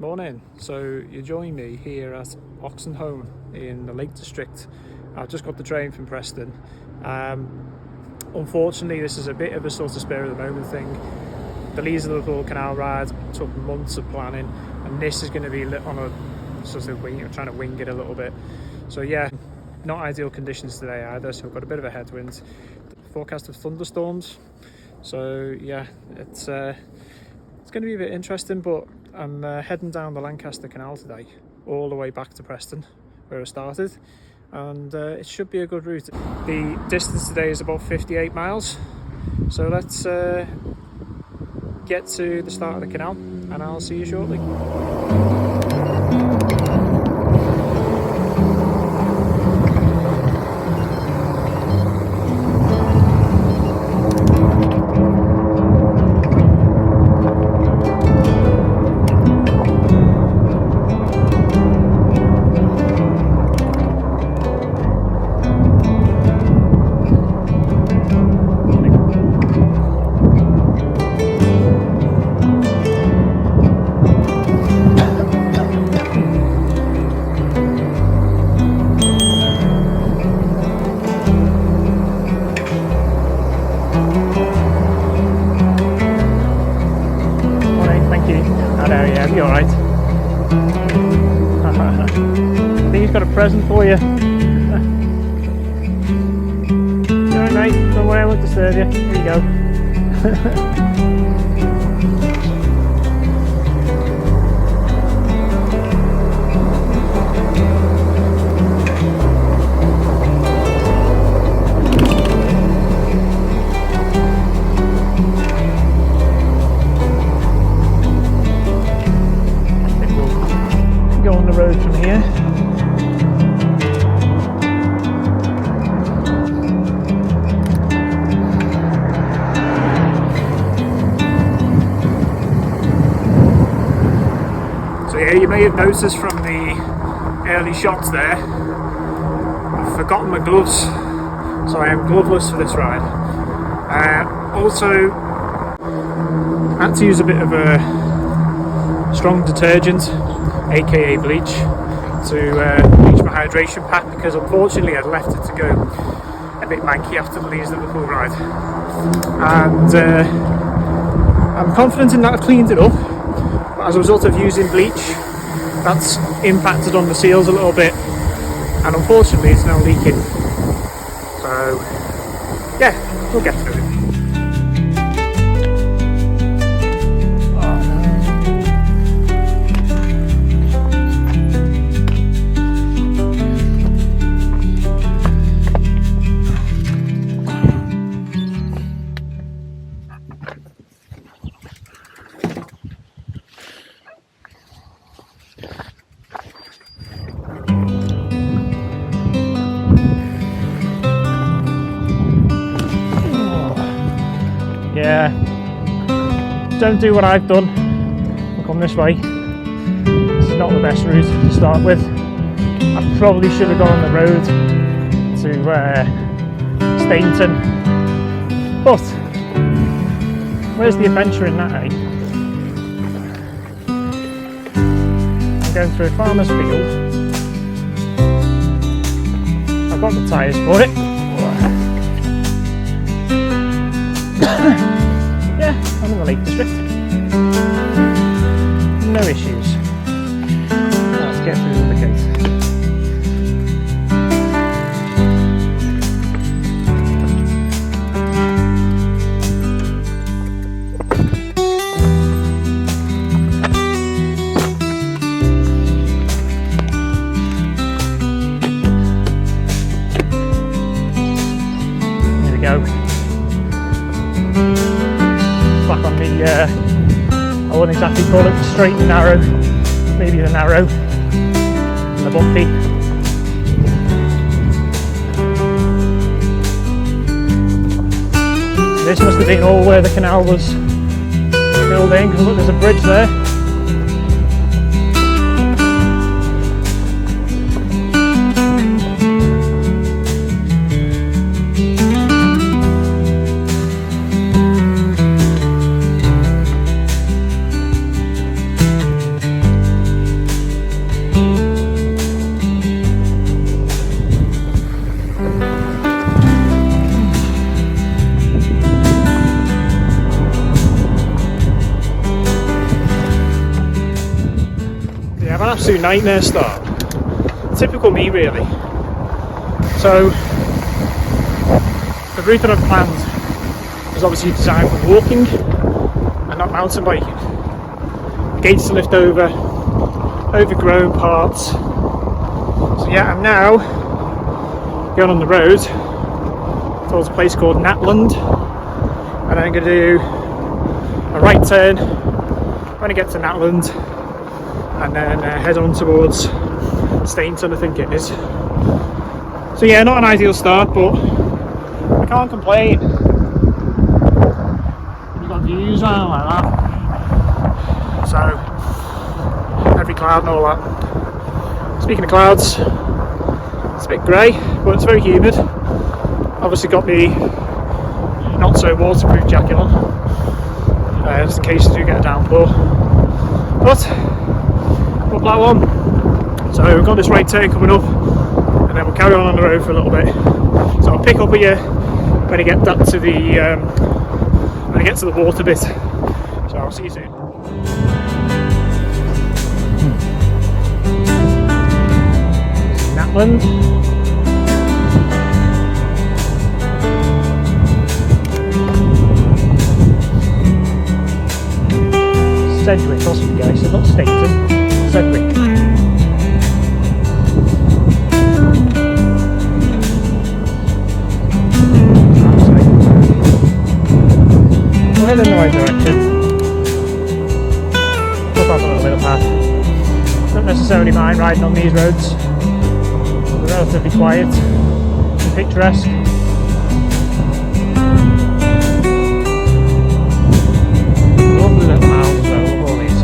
Morning. So you join me here at Oxenholme in the Lake District. I've just got the train from Preston. Unfortunately, this is a bit of a sort of spur of the moment thing. The Leeds Liverpool Canal ride took months of planning, and this is going to be on a sort of wing, trying to wing it a little bit. So yeah, not ideal conditions today either. So we've got a bit of a headwind. Forecast of thunderstorms. So yeah, it's going to be a bit interesting, but I'm heading down the Lancaster Canal today, all the way back to Preston, where I started, and it should be a good route. The distance today is about 58 miles, so let's get to the start of the canal, and I'll see you shortly. You alright? I think he's got a present for you. You alright, mate? Don't worry, I won't disturb you. Here you go. On the road from here. So yeah, you may have noticed from the early shots there, I've forgotten my gloves, so I am gloveless for this ride. Also, I had to use a bit of a strong detergent, aka bleach, to bleach my hydration pack, because unfortunately I'd left it to go a bit manky after the Leeds Liverpool ride, and I'm confident in that I've cleaned it up, but as a result of using bleach, that's impacted on the seals a little bit, and unfortunately it's now leaking. So yeah, we'll get through it. Yeah, don't do what I've done. We'll come this way. This is not the best route to start with. I probably should have gone on the road to Stainton, but where's the adventure in that, eh? I'm going through a farmer's field. I've got the tyres for it. Yeah, I'm in the Lake District. No issues. Let's get through the gate. Here we go. Back on the, I wouldn't exactly call it the straight and narrow, maybe the narrow and the bumpy. This must have been all where the canal was filled in, because look, there's a bridge there. absolute nightmare start. Typical me really. So the route that I've planned is obviously designed for walking and not mountain biking. Gates to lift over, overgrown parts. So yeah, I'm now going on the road towards a place called Natland, and I'm going to do a right turn when I get to Natland, and then head on towards Stainton, I think it is. So yeah, not an ideal start, but I can't complain. You've got views around like that, so every cloud and all that. Speaking of clouds, it's a bit grey, but it's very humid. Obviously got me not so waterproof jacket on, just in case you do get a downpour. But we'll plough on. So we've got this right turn coming up, and then we'll carry on the road for a little bit. So I'll pick up with you when I get back to the water bit. So I'll see you soon. Natland. Sedgwick, also you guys, so not Stainton, Sedgwick. We're heading in the right direction. Look off a little bit of path. Don't necessarily mind riding on these roads. They're relatively quiet and picturesque. Lovely little mounds though, love all these.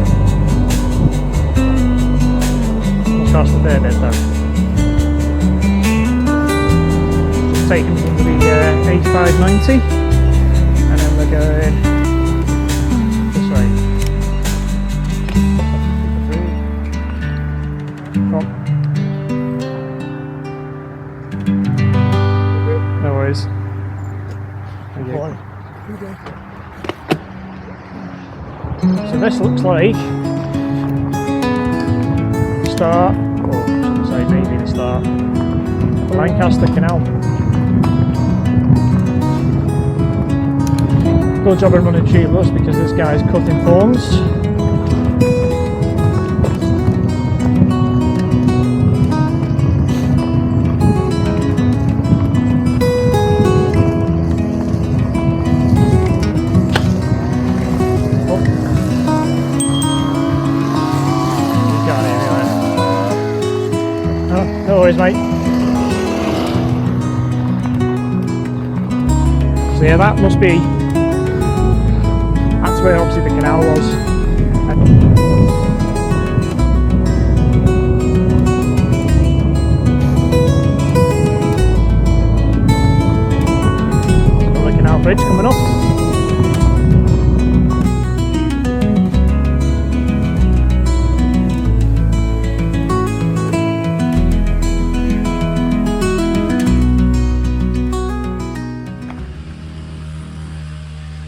It's cost a fair bit though. Just taking them to the 8590, and then we're going this way. Come on. No worries. So this looks like the start, or should I say maybe the start, of the Lancaster Canal. Good job of running tubeless because this guy's cutting forms. No worries, mate. So yeah, that must be, that's where obviously the canal was. Another canal bridge coming up.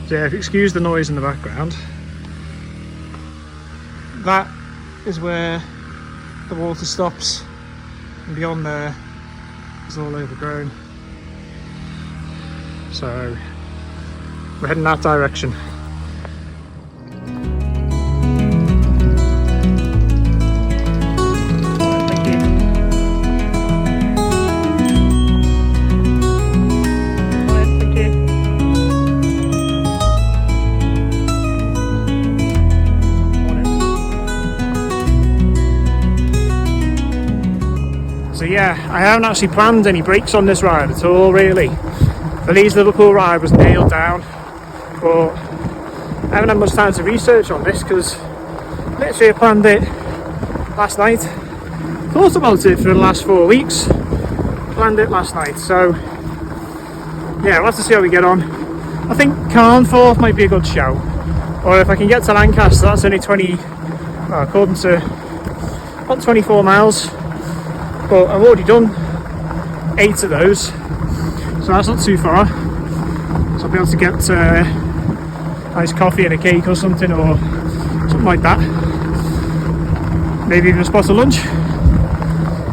So yeah, if you excuse the noise in the background, that is where the water stops, and beyond there is all overgrown. So we're heading that direction. So yeah, I haven't actually planned any breaks on this ride at all really. The Leeds Liverpool ride was nailed down, but I haven't had much time to research on this because literally I planned it last night. Thought about it for the last 4 weeks, planned it last night, so yeah, we'll have to see how we get on. I think Carnforth might be a good shout, or if I can get to Lancaster, that's only 20, well, according to about 24 miles. But I've already done 8 of those, so that's not too far. So I'll be able to get a nice coffee and a cake or something like that. maybe even a spot of lunch.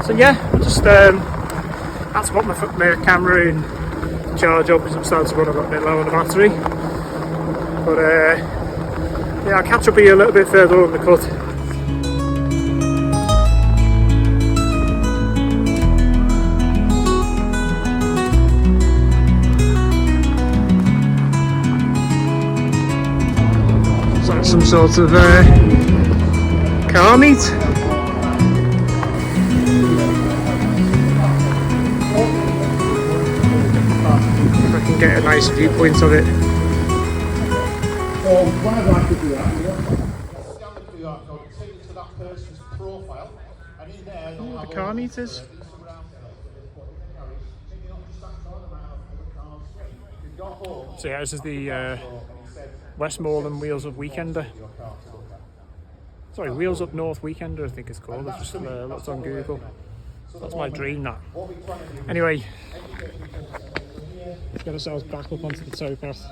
So yeah, just had to put my camera in charge up because I'm starting to run a little bit low on the battery. But yeah, I'll catch up here a little bit further on the cut. So that's some sort of car meet. If I can get a nice viewpoint of it. So whatever I could do that, scan the QR code, take it to that person's profile, and in there you'll have the car meters. So yeah, this is the Westmoreland Wheels Up Weekender. Sorry, Wheels Up North Weekender I think it's called. I've just looked on Google. That's my dream, that. Anyway, let's get ourselves back up onto the towpath.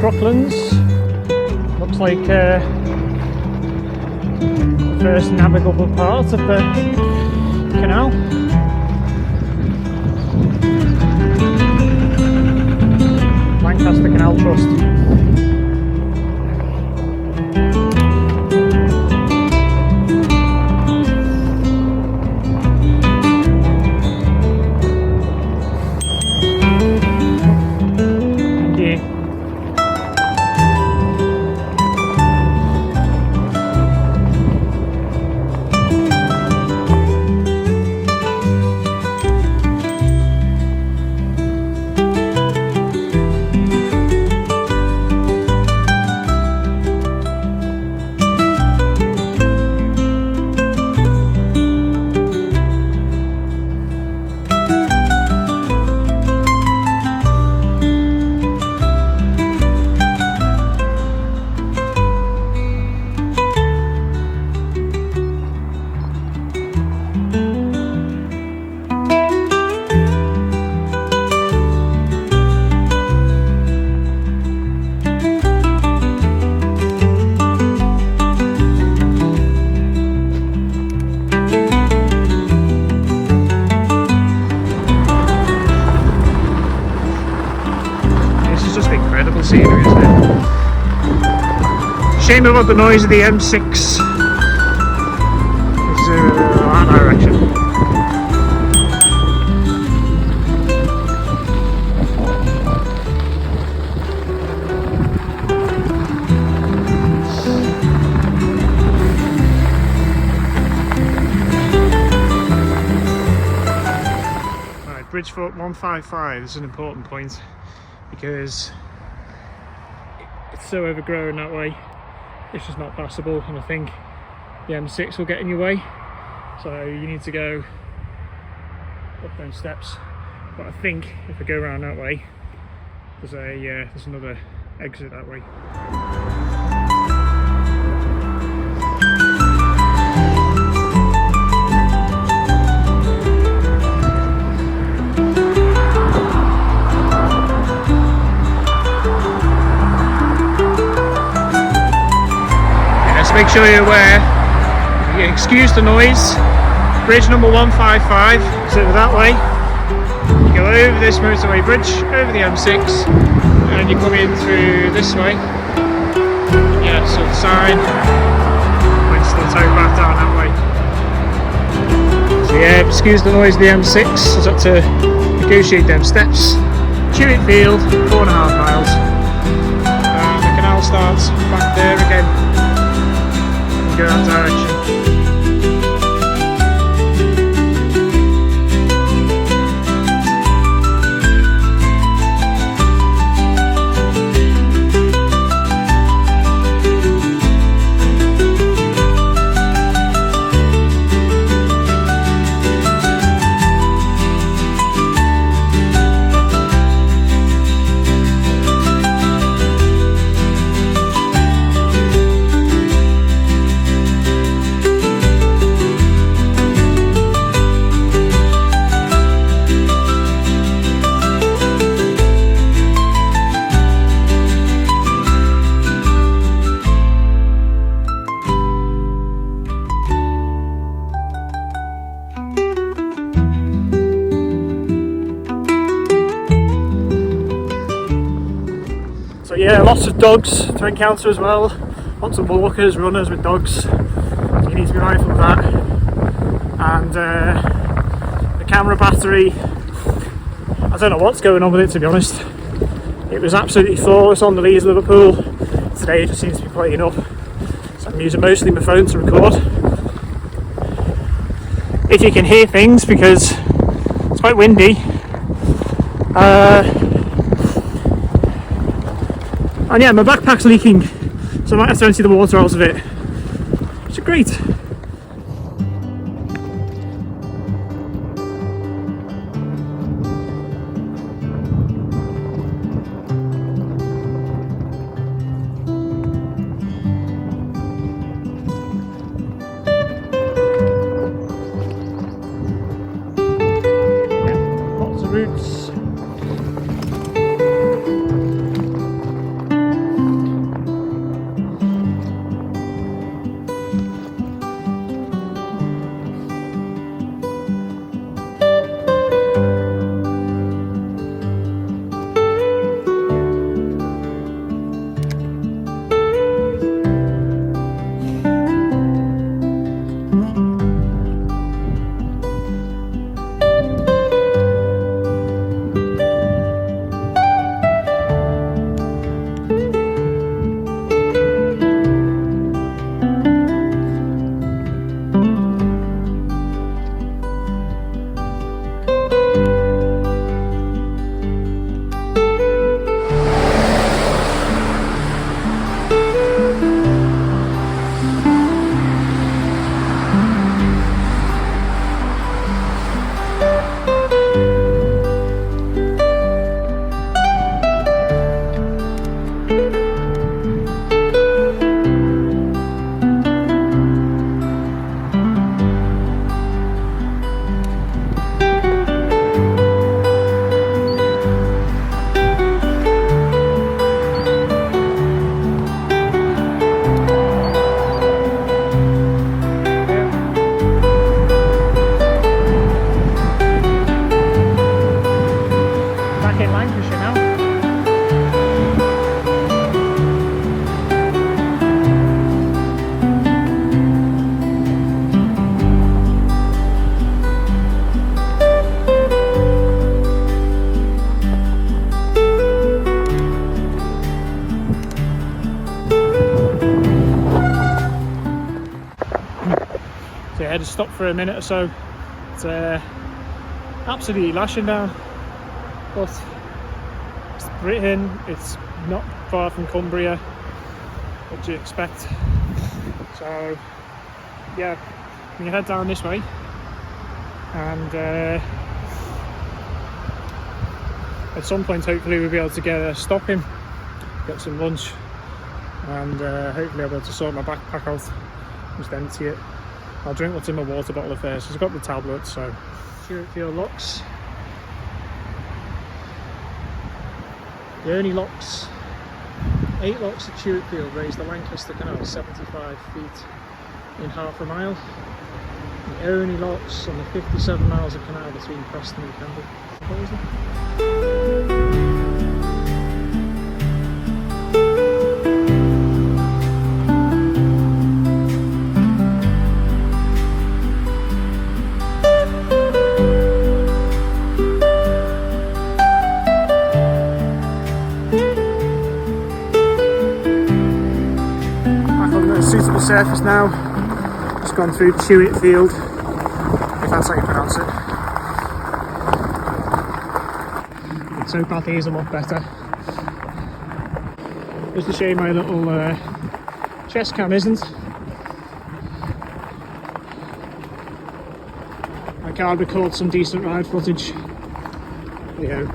Brooklands. Looks like the first navigable part of the canal. Lancaster Canal Trust. Scenery, isn't it? Shame about the noise of the M6. It's that direction. Right, Bridgefoot 155 is an important point because it's so overgrown that way, it's just not passable, and I think the M6 will get in your way, so you need to go up those steps. But I think if I go around that way, there's another exit that way. Make sure you're aware, you excuse the noise, bridge number 155, so that way, you go over this motorway bridge, over the M6, and you come in through this way. Yeah, so the sign points to the towpath down that way. So yeah, excuse the noise of the M6, I've got to negotiate them steps. Tewitfield, 4.5 miles, and the canal starts back there again. Go that direction. lots of dogs to encounter as well. Lots of walkers, runners with dogs. So you need to be mindful of that. And the camera battery, I don't know what's going on with it, to be honest. It was absolutely flawless on the Leeds Liverpool. Today it just seems to be playing up. So I'm using mostly my phone to record. If you can hear things, because it's quite windy. And yeah, my backpack's leaking, so I might have to empty the water out of it, which is great. Yeah, lots of routes. In Lancashire now. So yeah, I had to stop for a minute or so. It's absolutely lashing down, but it's Britain, it's not far from Cumbria. What do you expect? So yeah, we can head down this way, and at some point hopefully we'll be able to get a stop in, get some lunch, and hopefully I'll be able to sort my backpack out, just empty it. I'll drink what's in my water bottle first, because I've got the tablets. So Tewitfield locks. The only locks, 8 locks at Tewitfield raise the Lancaster Canal 75 feet in half a mile. The only locks on the 57 miles of canal between Preston and Canal. Suitable surface now. Just gone through Tewitfield, if that's how you pronounce it. Let's hope that is a lot better. Just a shame my little chest cam isn't. I can't record some decent ride footage. You know.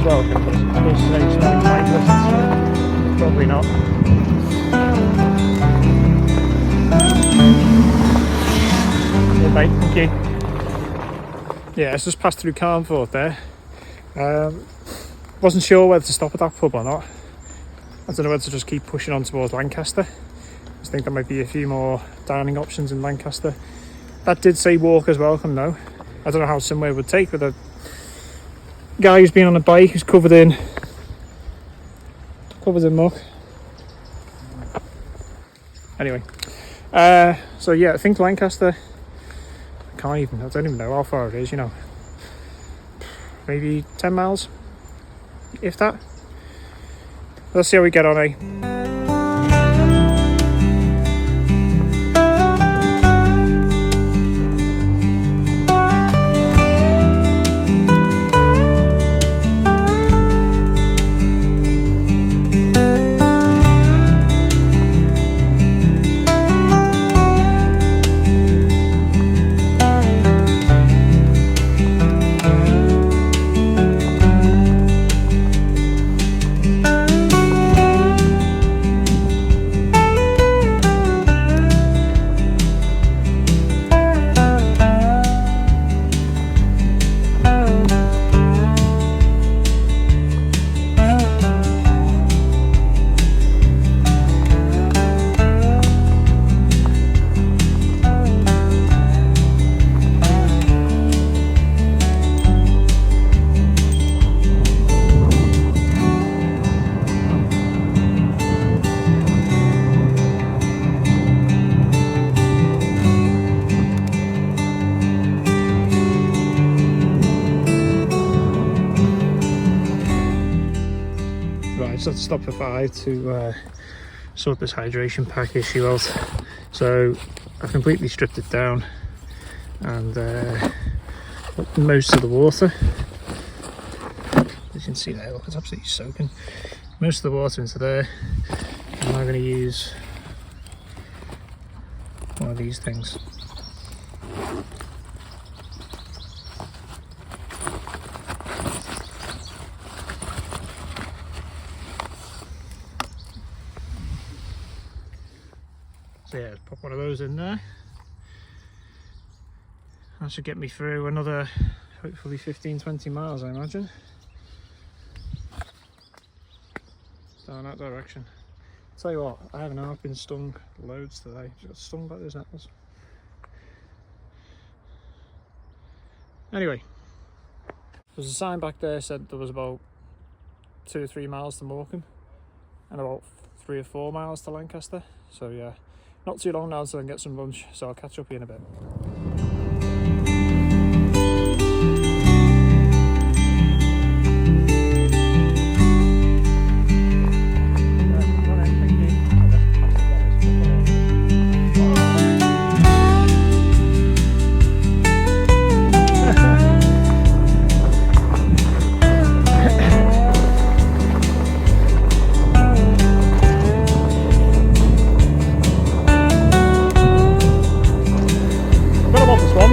as well, because it does say smelling cyclists, so probably not. Good mate, thank you. Yeah, it's just passed through Carnforth there. Wasn't sure whether to stop at that pub or not. I don't know whether to just keep pushing on towards Lancaster. I just think there might be a few more dining options in Lancaster. That did say walkers welcome though. I don't know how somewhere would take with a guy who's been on a bike who's covered in muck. Anyway, so yeah, I think Lancaster, I don't even know how far it is, you know, maybe 10 miles, if that. Let's see how we get on, eh? So let's stop for 5 to sort this hydration pack issue out. So I've completely stripped it down and put most of the water, as you can see there, look, it's absolutely soaking. Most of the water into there. I'm now going to use one of these things. So yeah, pop one of those in there. That should get me through another, hopefully 15-20 miles, I imagine. Down that direction. Tell you what, I've been stung loads today. Just got stung by those nettles. Anyway, there's a sign back there said there was about 2 or 3 miles to Morecambe and about 3 or 4 miles to Lancaster. So yeah, not too long now until I can get some lunch, so I'll catch up with you in a bit. Got him off as well.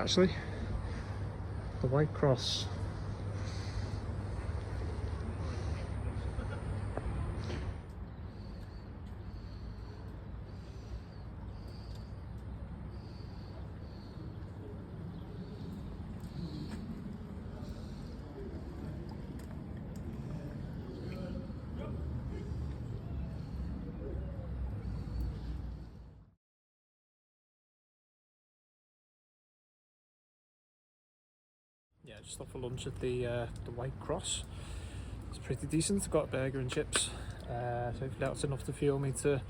actually. The White Cross. Yeah, just stopped for lunch at the White Cross. It's pretty decent. I've got a burger and chips. So hopefully that's enough to fuel me for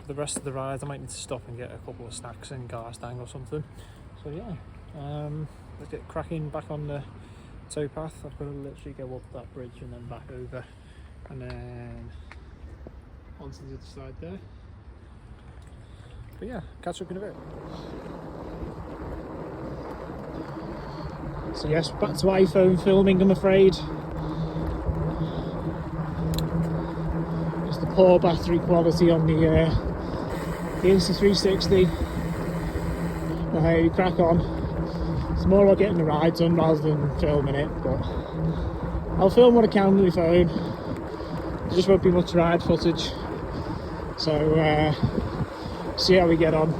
the rest of the ride. I might need to stop and get a couple of snacks in Garstang or something. So yeah, let's get cracking back on the towpath. I've got to literally go up that bridge and then back over and then onto the other side there. But yeah, catch up in a bit. So yes, back to iPhone filming, I'm afraid. Just the poor battery quality on the Insta360. Well, hey, crack on. It's more about getting the ride done rather than filming it, but I'll film what I can with my phone. There just won't be much ride footage. So see how we get on.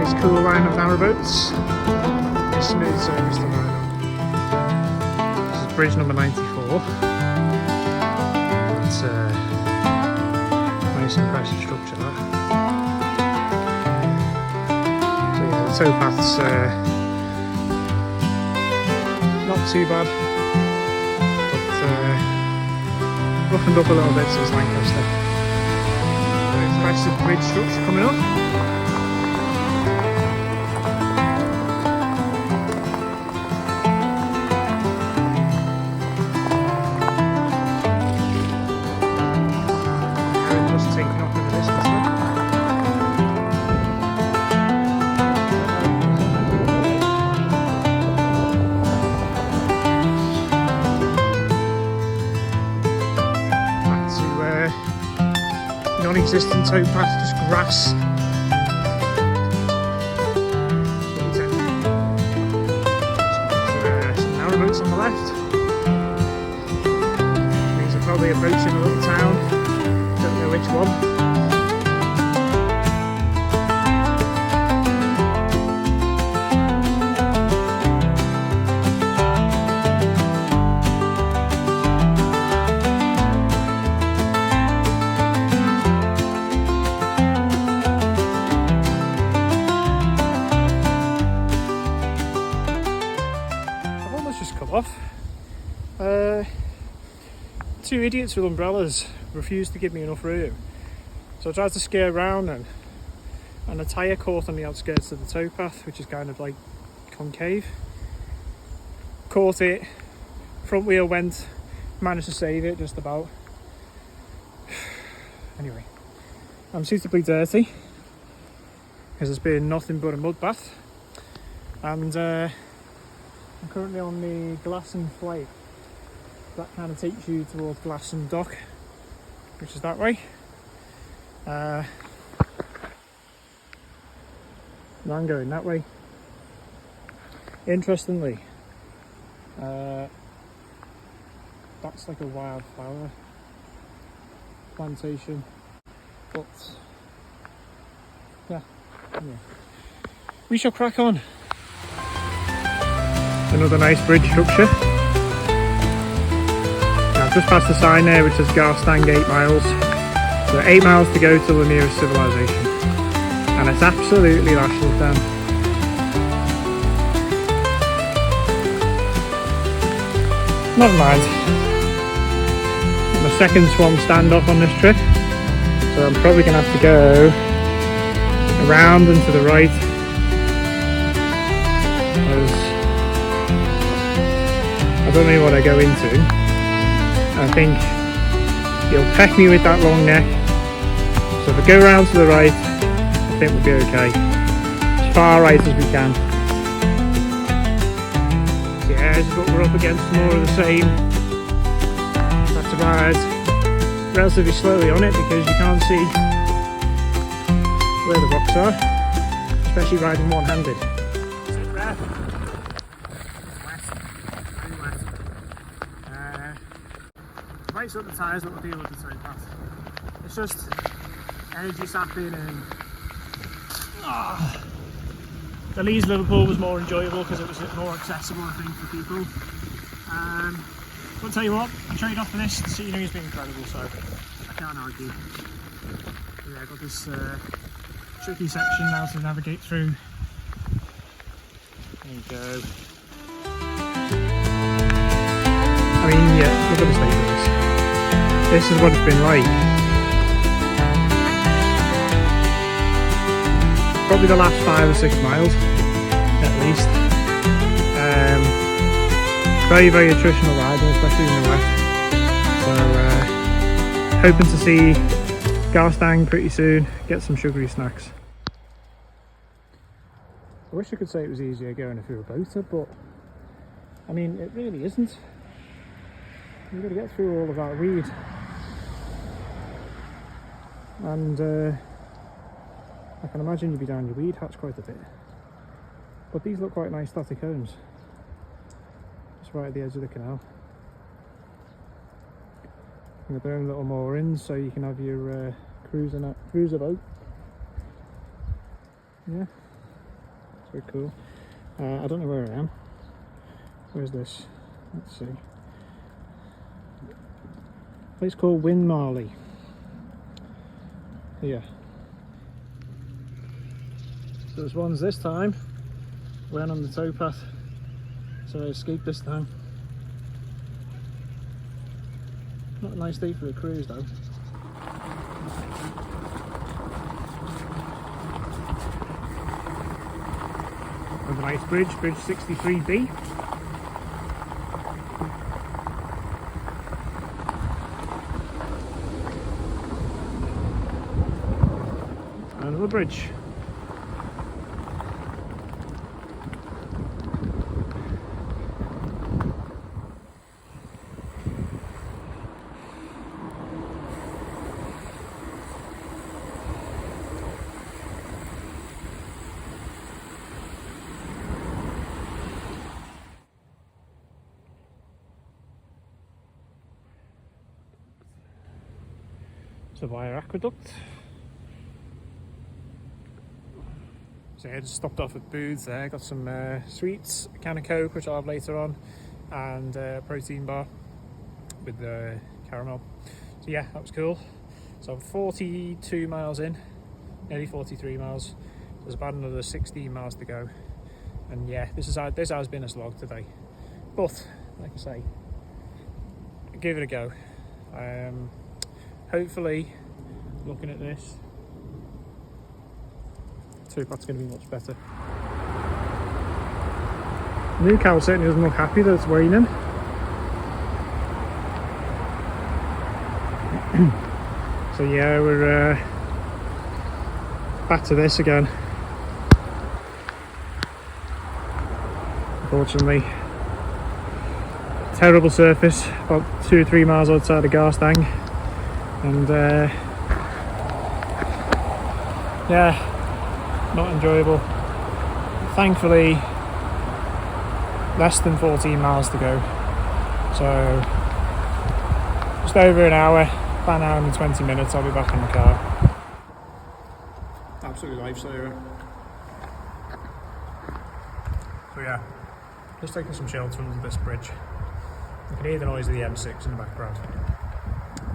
Nice cool line of narrowboats. Smooth surface to ride on. This is bridge number 94. It's a nice impressive structure, that. So yeah, the towpath's not too bad, but roughened up a little bit, so it's Lancaster. Impressive bridge structure coming up. Non-existent towpath, just grass. Some narrowboats on the left. These are probably approaching a little town. Don't know which one. Off. Two idiots with umbrellas refused to give me enough room, so I tried to scare around and a tyre caught on the outskirts of the towpath, which is kind of like concave. Caught it, front wheel went, managed to save it just about. Anyway, I'm suitably dirty because it's been nothing but a mud bath, and I'm currently on the Glasson Flight. That kind of takes you towards Glasson Dock, which is that way. I'm going that way. Interestingly, that's like a wildflower plantation, but yeah, anyway. We shall crack on. Another nice bridge structure. Now I've just passed the sign there which says Garstang 8 miles. So 8 miles to go to the nearest civilization. And it's absolutely lashless down. Never mind. My second swan standoff on this trip. So I'm probably going to have to go around and to the right. I don't know what I go into. I think he'll peck me with that long neck. So if I go around to the right, I think we'll be okay. As far right as we can. So yeah, this is what we're up against, more of the same. Have to ride relatively slowly on it because you can't see where the rocks are. especially riding one-handed. Sit there. Wet, very wet. Breaks up the tyres, but we'll deal with the towpath. It's just energy sapping, and the Leeds Liverpool was more enjoyable because it was more accessible, I think, for people. But I'll tell you what, the trade-off for this, the scenery has been incredible, so I can't argue. Yeah, I've got this tricky section now to navigate through. There you go. I mean, yeah, look at the state of this. This is what it's been like. Probably the last 5 or 6 miles, at least. Very, very attritional riding, especially in the wet. So, hoping to see Garstang pretty soon, get some sugary snacks. I wish I could say it was easier going if you were a boater, but I mean, it really isn't. You've got to get through all of that weed. And I can imagine you'd be down your weed hatch quite a bit. But these look quite nice static homes. Just right at the edge of the canal. And with their own little moorings, so you can have your cruiser boat. Yeah, it's very cool. I don't know where I am. Where's this? Let's see. A place called Winmarley. Here. So there's ones this time. Went on the towpath, so I escaped this time. Not a nice day for a cruise though. Another nice bridge, bridge 63B. Another bridge. So via aqueduct. So yeah, just stopped off at Booths there, got some sweets, a can of Coke which I'll have later on, and a protein bar with the caramel. So yeah, that was cool. So I'm 42 miles in, nearly 43 miles. There's about another 16 miles to go. And yeah, this has been a slog today. But, like I say, give it a go. Hopefully, looking at this, towpath's going to be much better. New cow certainly doesn't look happy that it's waning. So yeah, we're back to this again. Unfortunately, terrible surface, about 2 or 3 miles outside of Garstang. And yeah, not enjoyable. Thankfully, less than 14 miles to go, so just over an hour, about an hour and 20 minutes I'll be back in the car. Absolutely lifesaver. So yeah, just taking some shelter under this bridge. You can hear the noise of the M6 in the background.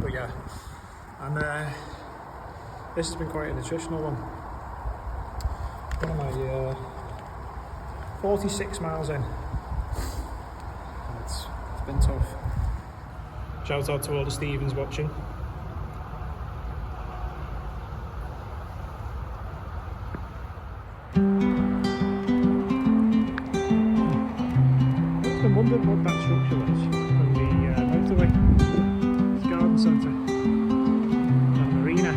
But yeah, and this has been quite a nutritional one. What am I, 46 miles in. It's been tough. Shout out to all the Stevens watching. I've been wondering what that structure was on the motorway. It's a garden centre and marina.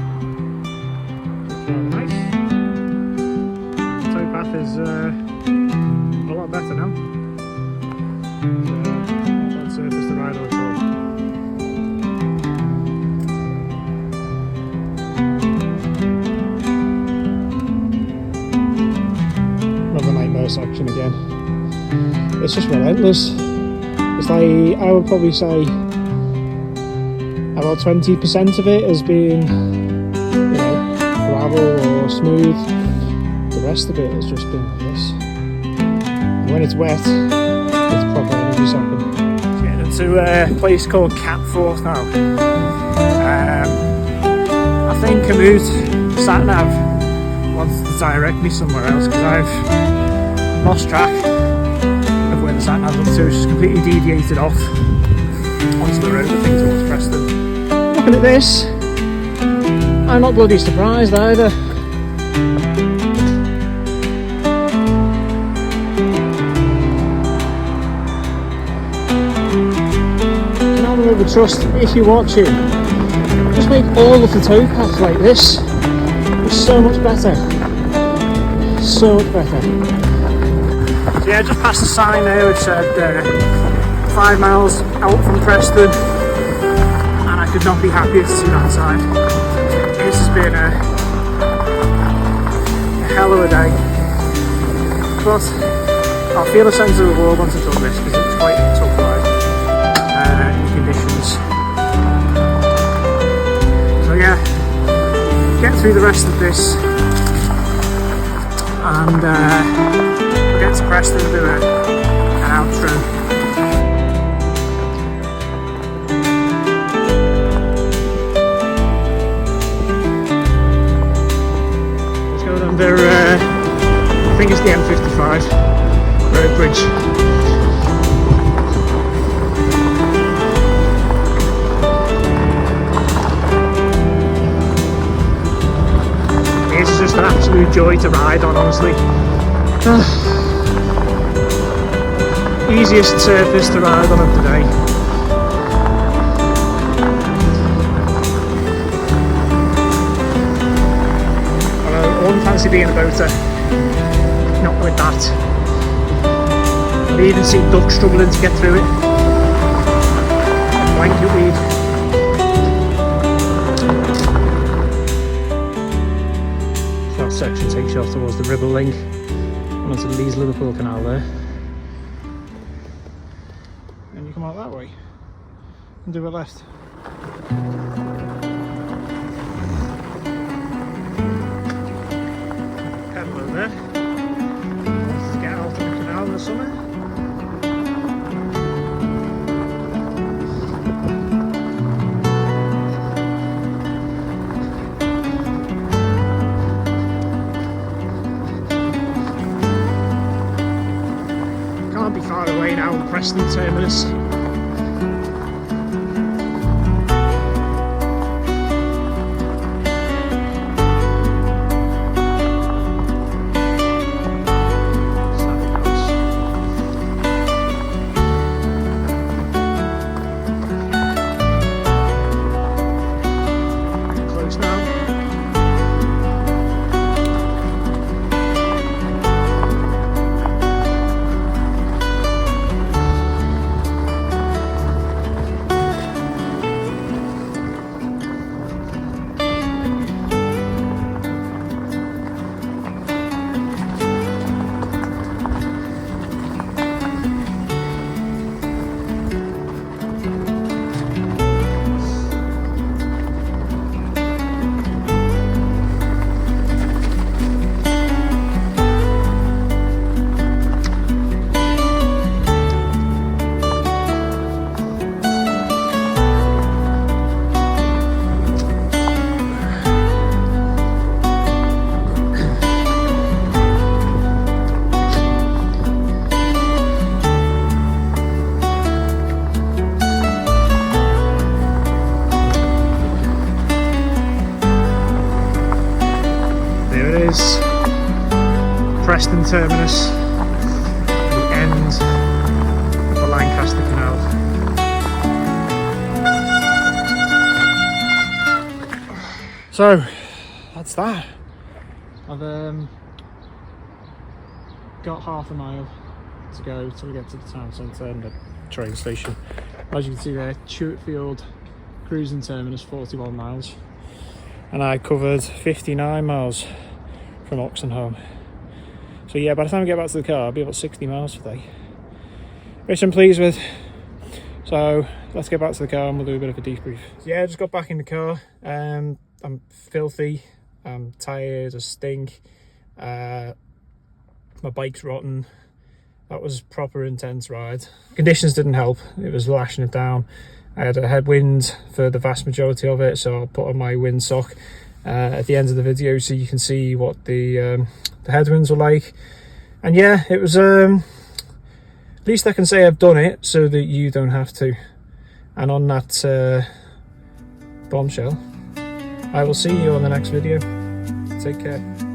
It's rather nice. The towpath is a lot better now. It's not bad surface to ride on at all. first section again. It's just relentless. It's like, I would probably say about 20% of it has been, you know, gravel or smooth. The rest of it has just been like this. And when it's wet, it's proper energy sapping. Getting into a place called Catforth now. I think Camus sat-nav wants to direct me somewhere else because I've lost track of where the sat-nav's up to. It's just completely deviated off onto the road, I think, towards Preston. Looking at this, I'm not bloody surprised either. Canal Road Trust, if you're watching, just make all of the towpaths like this. It's so much better. So much better. So yeah, just past the sign there which said 5 miles out from Preston, and I could not be happier to see that sign. This has been a hell of a day, but I'll feel a sense of reward once I've done this because it was quite a tough ride in conditions. So yeah, get through the rest of this and we'll get to Preston and do an outro. Let's go under, I think it's the M55 road bridge. It's just an absolute joy to ride on, honestly. Easiest surface to ride on of the day. Although I wouldn't fancy being a boater, not with that. I've even seen ducks struggling to get through it. Blanket weed. Section takes you off towards the Ribble Link and onto the Leeds Liverpool Canal there, and you come out that way and do a left. Pedal over there. Let's get out of the canal in the summer. Be far away now, Preston Terminus. Close now. Preston Terminus, the end of the Lancaster Canal. So that's that. I've got half a mile to go till we get to the town centre and the train station. As you can see there, Tewitfield cruising terminus, 41 miles, and I covered 59 miles from Oxenholme. So yeah, by the time I get back to the car, I'll be about 60 miles today, which I'm pleased with. So let's get back to the car and we'll do a bit of a debrief. So yeah, I just got back in the car. I'm filthy. I'm tired. I stink. My bike's rotten. That was proper intense ride. Conditions didn't help. It was lashing it down. I had a headwind for the vast majority of it, so I'll put on my windsock at the end of the video so you can see what the headwinds were like. And yeah, it was at least I can say I've done it so that you don't have to. And on that bombshell, I will see you on the next video. Take care.